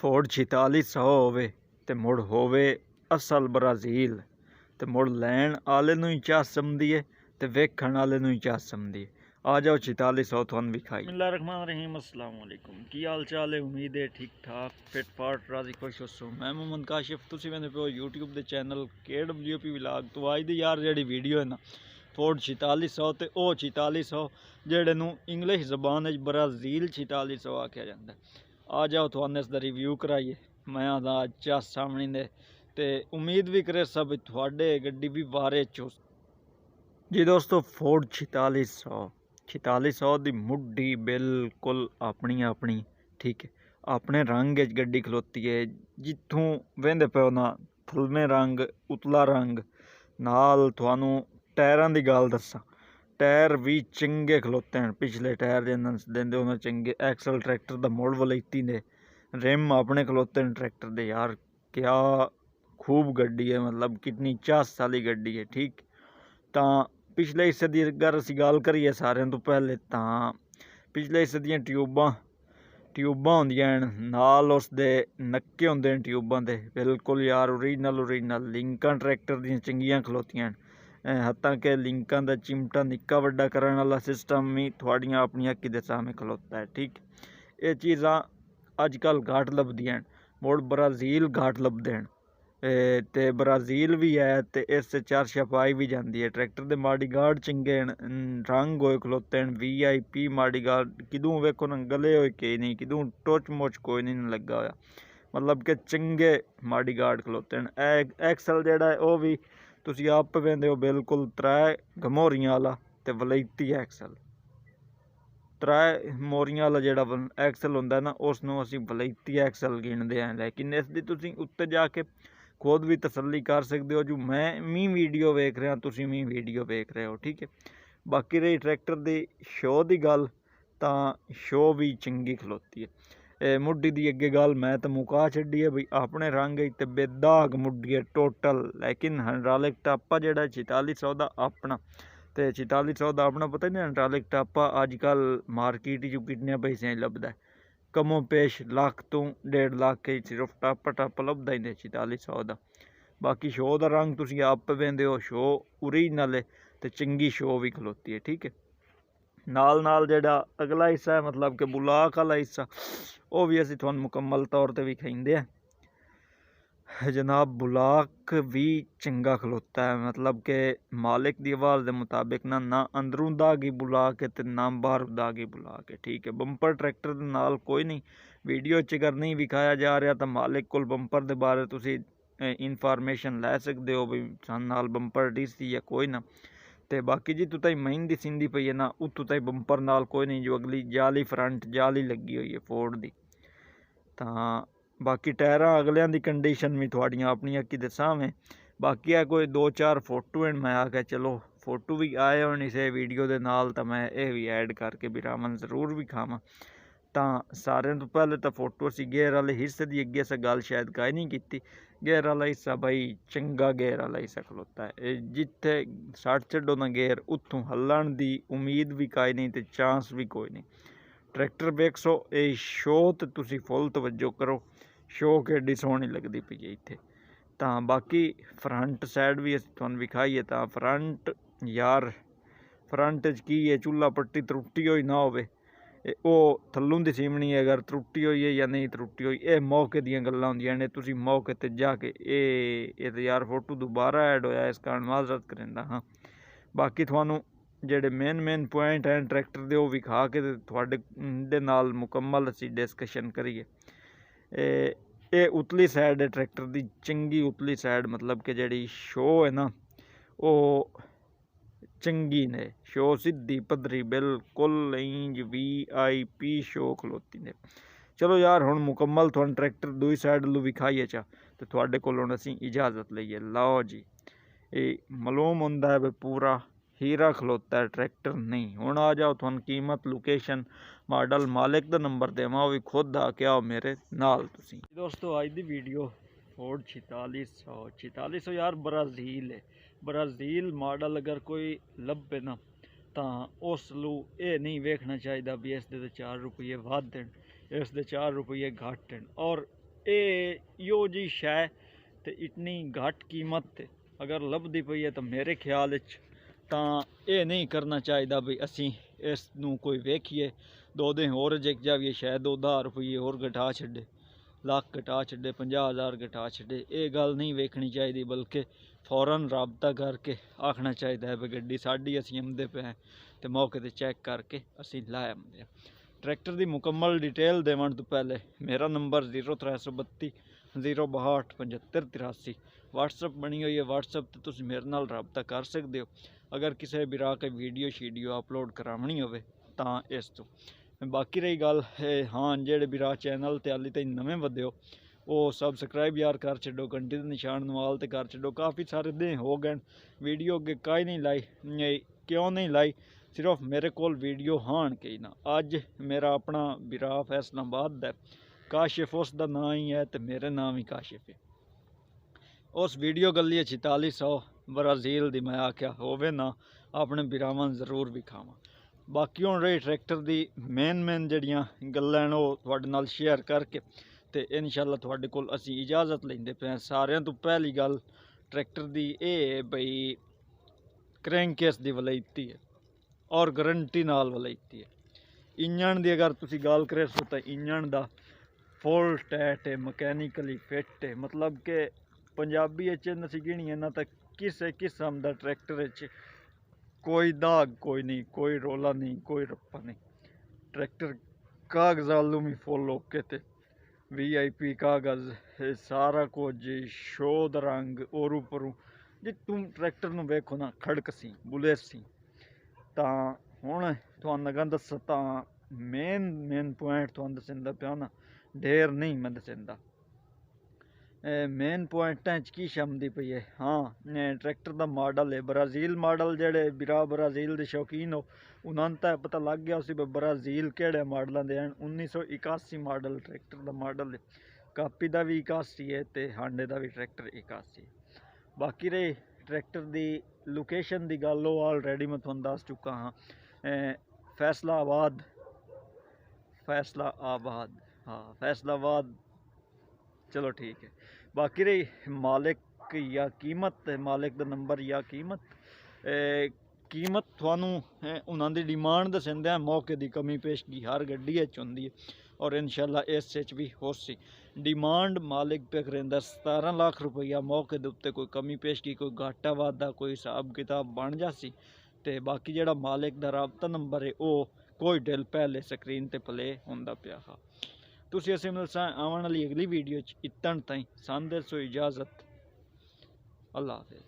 Ford 4600 ਹੋਵੇ ਤੇ ਮੁੜ ਹੋਵੇ ਅਸਲ ਬ੍ਰਾਜ਼ੀਲ ਤੇ ਮੁੜ ਲੈਣ ਵਾਲੇ ਨੂੰ ਹੀ ਚਾਸਮਦੀ ਹੈ ਤੇ ਵੇਖਣ ਵਾਲੇ ਨੂੰ ਹੀ ਚਾਸਮਦੀ ਹੈ। ਆ ਜਾਓ 4600 ਤੁਹਾਨੂੰ ਵਿਖਾਈ। ਬਿਸमिल्लाहिर्रहमानिर्रहीम, अस्सलाम वालेकुम। की हाल चाल है? उम्मीद है ठीक ठाक फिट फाट राजी खुश हो। मैं मोहम्मद काशिफ, तुसीं वेंदे पियो यूट्यूब के चैनल KWP व्लॉग। तो अज दी यार जी वीडियो है ना फोर्ड 4600 ते ओ 4600 जेड़े नूं इंग्लिश जबान ब्राज़ील 4600 आख्या जाता है। आ जाओ तुहानूं इसदा रिव्यू कराइए। मैं आदा अच्छा सामने दे ते उम्मीद भी करे सब तुहाडे गड्डी भी बारे चो जी। दोस्तों फोर्ड 4600 दी मुड्डी बिल्कुल अपनी अपनी ठीक है, अपने रंग गड्डी खलोती है। जिथों वेंदे पे ना थलमे रंग उतला रंग नाल तुहानूं टायरां दी गल दस्सां, टायर भी चंगे खलोते हैं। पिछले टायर देंदे उन्हें चंगे। एक्सल ट्रैक्टर दा मोड़ वलैती ने रिम अपने खलोते हैं ट्रैक्टर दे। यार क्या खूब गड्डी है, मतलब कितनी चास वाली गड्डी है। ठीक तो पिछले हिस्से की अगर असीं गल करिए सारिਆਂ तो पहले तो पिछले हिस्से ਦੀਆਂ ट्यूबां होंदियां नाल उसदे नक्के होंदे ने ट्यूबां दे बिल्कुल यार ओरिजिनल लिंकां ट्रैक्टर ਦੀਆਂ चंगियां खलोतियां। हत्तां कि लिंकां दा चिमटा निक्का वड्डा करन वाला सिस्टम भी तुहाड़ियां अपनी अक्खीं दे सामने खलोता है। ठीक ये चीज़ां अजकल घाट लभदियां मुड़ ब्राज़ील घाट लभदे हैं ते ब्राज़ील भी है तो इस चार छपाई भी जाती है। ट्रैक्टर के माड़ी गार्ड चंगे रंग होए खलोते हैं VIP माड़ी गार्ड किदूं वेखो ना गले होए के नहीं, किदूं टोच मोच कोई नहीं लगा होया, मतलब कि चंगे माड़ी गार्ड खलोते हैं। एक्सल जेड़ा है वह भी तुसीं आप वेंदे हो बिल्कुल त्रै गमोरियां वाला ते वलैती एक्सल। त्रै मोरियां वाला जेड़ा एक्सल होंदा ना उसनूं असीं वलैती एक्सल गिणदे हैं। लेकिन इसदी तुसीं उत्ते जाके खुद भी तसल्ली कर सकते हो जो मैं वीडियो वेख रहा, तुसीं भी वीडियो वेख रहे हो। ठीक है, बाकी रही ट्रैक्टर की शो की गल तो शो भी चंगी खलोती है। मुड्डी की अगे गल मैं तो मुका छड्डी है बई अपने रंग ते बेदाग मुड्डी है टोटल। लेकिन हाइड्रोलिक टापा जेड़ा 4600 का अपना तो 4600 का अपना पता नहीं हाइड्रोलिक टापा अजकल मार्केट कितने पैसे लभदा है। कमो पेश लाख तो 1.5 लाख के सिर्फ टापा लभदा ही नहीं 4600 का। बाकी शो का रंग तुसीं आप वेंदे हो, शो ओरिजिनल है तो चंगी शो भी खलोती है। ठीक है, नाल जेड़ा अगला हिस्सा है मतलब कि बुलाक वाला हिस्सा वह भी असीं तुहानूं मुकम्मल तौर पर विखाइंदे हैं। जनाब बुलाक भी चंगा खलोता है, मतलब कि मालिक की आवाज़ के मुताबिक ना अंदरों दागी बुलाक है तो ना बाहर दागी बुलाक है। ठीक है, बंपर ट्रैक्टर के नाल कोई नहीं वीडियो च अगर नहीं विखाया जा रहा तो मालिक को बंपर के बारे तुसीं इनफॉर्मेशन लै सकते हो भी सन नाल बंपर डिसी या कोई ना। तो बाकी जितों ताईं महीन दिसींदी पई है ना उत्तों ताईं बंपर नाल कोई नहीं, जो अगली जाली फ्रंट जाली लगी हुई है फोर्ड की। तो बाकी टायरां अगलियां दी कंडीशन भी तुहाड़ियां अपनी अक्खीं दे सामने। बाकी है कोई 2-4 फोटो हैं, मैं आख्या चलो फोटो भी आए होने इस वीडियो के नाल तो मैं ये भी ऐड करके बिरावन जरूर भी खावां। तो सारे तो पहले तो फोटो असीं गेयर वाले हिस्से की अगे अस गल शायद काई नहीं की। गेयर वाला हिस्सा भाई चंगा गेयर वाला हिस्सा खलोता है। जिथे सट छड्डो ना गेयर उत्थों हल्लण की उम्मीद भी काई नहीं तो चांस भी कोई नहीं। ट्रैक्टर वेख सो ये शो तो तुसीं फुल तवज्जो करो, शो केडी सोहनी लगती पई है इत्थे। तो बाकी फ्रंट साइड भी असीं तुहानूं विखाईए तो फ्रंट यार फ्रंट की है चूल्हा पट्टी त्रुट्टी होई ना होवे वो थल्लों दी सीमनी है अगर त्रुट्टी हुई है या नहीं त्रुट्टी हुई ये मौके दियां गल्लां होंदियां ने। तुसीं मौके ते जाके ये तो यार फोटो दोबारा ऐड होया इस कारण माजरत करिंदा हाँ। बाकी तुहानूं जेडे मेन पॉइंट हैं ट्रैक्टर के वो विखा के तुहाडे दे नाल मुकम्मल असीं डिस्कशन करिए। ये उतली साइड है ट्रैक्टर की चंगी उतली साइड, मतलब कि जी शो है ना वो चंगी ने शो सीधी पद्धरी बिल्कुल इंज VIP शो खलोती ने। चलो यार हुण मुकम्मल तुहानूं ट्रैक्टर दूई साइड लू विखाईए चा तो तुहाडे कोलों असीं इजाजत लईए। लो जी ये मालूम हुंदा है भी पूरा हीरा खलोता है ट्रैक्टर नहीं। हुण आ जाओ तुहानूं कीमत लोकेशन मॉडल मालिक का नंबर देवां वो भी खुद आके आओ मेरे नाल तुसीं। दोस्तों अज दी वीडियो फोर्ड 4600 यार ब्राज़ील है। ब्राज़ील मॉडल अगर कोई लभे ना तो उस लू ये नहीं वेखना चाहिए भी इस दे 4 रुपये वध हैं इस दे 4 रुपये घट हैं। और यो जी शै ते इतनी घट कीमत ते अगर लभदी पई है तो मेरे ख्याल तां ये नहीं करना चाहिए भी असी इस नूं कोई वेखिए 2 दिन होर जिक जाइए शायद 2,000 रुपये होर घटा छड्डे, लाख घटा छड्डे, 50,000 घटा छड्डे। ये गल नहीं वेखनी चाहिए, बल्कि फौरन राबता करके आखना चाहिए है भी गड्डी साडी असी आंदे पे हैं तो मौके पर चैक करके असी लै आंदे। ट्रैक्टर की मुकम्मल डिटेल देवन तो पहले मेरा नंबर 0332 062 7583 व्हाट्सअप बनी हुई है। व्हाट्सअप तो तुम मेरे नाल राबता कर सकते हो अगर किसी बिरा के वीडियो शीडियो अपलोड करावनी हो तां इस तो। बाकी रही गल हाँ जेड़े बिरा चैनल ते हाली तक नवें वधे हो वो सबसक्राइब यार कर छड्डो, घंटी दे निशान नवाल ते कर छड्डो। काफ़ी सारे दिन हो गए वीडियो अगे काई नहीं लाई, क्यों नहीं लाई, सिर्फ मेरे कोल वीडियो हान कई ना। अज मेरा अपना बिरा फैसलाबाद दा काशिफ उसका नाम ही है तो मेरे नाम ही काशिफ है। उस वीडियो गली 4600 ब्राज़ील दी मैं आख्या होवे ना अपने बिरावां जरूर विखावां। बाकी हुण रही ट्रैक्टर दी मेन जड़ियां गल्लां वो तुहाडे नाल शेयर करके ते इंशाअल्लाह तुहाडे कोल असी इजाज़त लैंदे पे। सारियां तो पहली गल ट्रैक्टर दी ये है बई क्रैंकेस दी वलैती है और गारंटी नाल वलैती है। इंजन दी अगर तुसी गल करो तो इंजन दा फुल टैट है, मकैनिकली फिट है, मतलब कि पंजाबी असी गिणीए ना तो किसी किस्म का ट्रैक्टर कोई दाग कोई नहीं, कोई रोला नहीं, कोई रप्पा नहीं। ट्रैक्टर कागजालू भी फुल ओके थे, VIP कागज़ सारा कुछ शोध रंग और उपरों जे तुम ट्रैक्टर नूं वेखो ना खड़क सी बुलेट सी। तां हुण तुहानूं अगर दस्सां तां मेन पॉइंट तुहानूं दस्सदा पिया ना, ढेर नहीं मैं दस्सदा। मेन पॉइंटां की शमदी पई है। हाँ ट्रैक्टर का मॉडल है ब्राज़ील मॉडल, जेड़े बिरा ब्राज़ील के शौकीन हो उन्होंने तो पता लग गया उसी ब्राज़ील केड़े मॉडलों के हैं। 1981 मॉडल ट्रैक्टर का मॉडल है, कापी का भी 81 है तो हांडे का भी ट्रैक्टर 81 है। बाकी रही ट्रैक्टर की लोकेशन की गल वो ऑलरेडी मैं तुहानूं दस चुका हाँ, फैसलाबाद हाँ फैसलाबाद, चलो ठीक है। बाकी रही मालिक या कीमत, मालिक का नंबर या कीमत, कीमत थानू उन्हों की डिमांड दसेंदे मौके की कमी पेशगी हर गड्डी होंदी है और इंशाअल्लाह इस भी हो सी। डिमांड मालिक पे करेंदा 17 लाख रुपया, मौके के उत्ते कोई कमी पेशगी कोई घाटा वाधा कोई हिसाब किताब बन जासी। तो बाकी जेड़ा मालिक का राबता नंबर है वो कोई दिल पहले स्क्रीन पर प्ले होंदा पिया हा। तुसीं असीं मिलसां आवन वाली अगली वीडियो इतन ताईं सांदे सो इजाज़त, अल्लाह हाफिज़।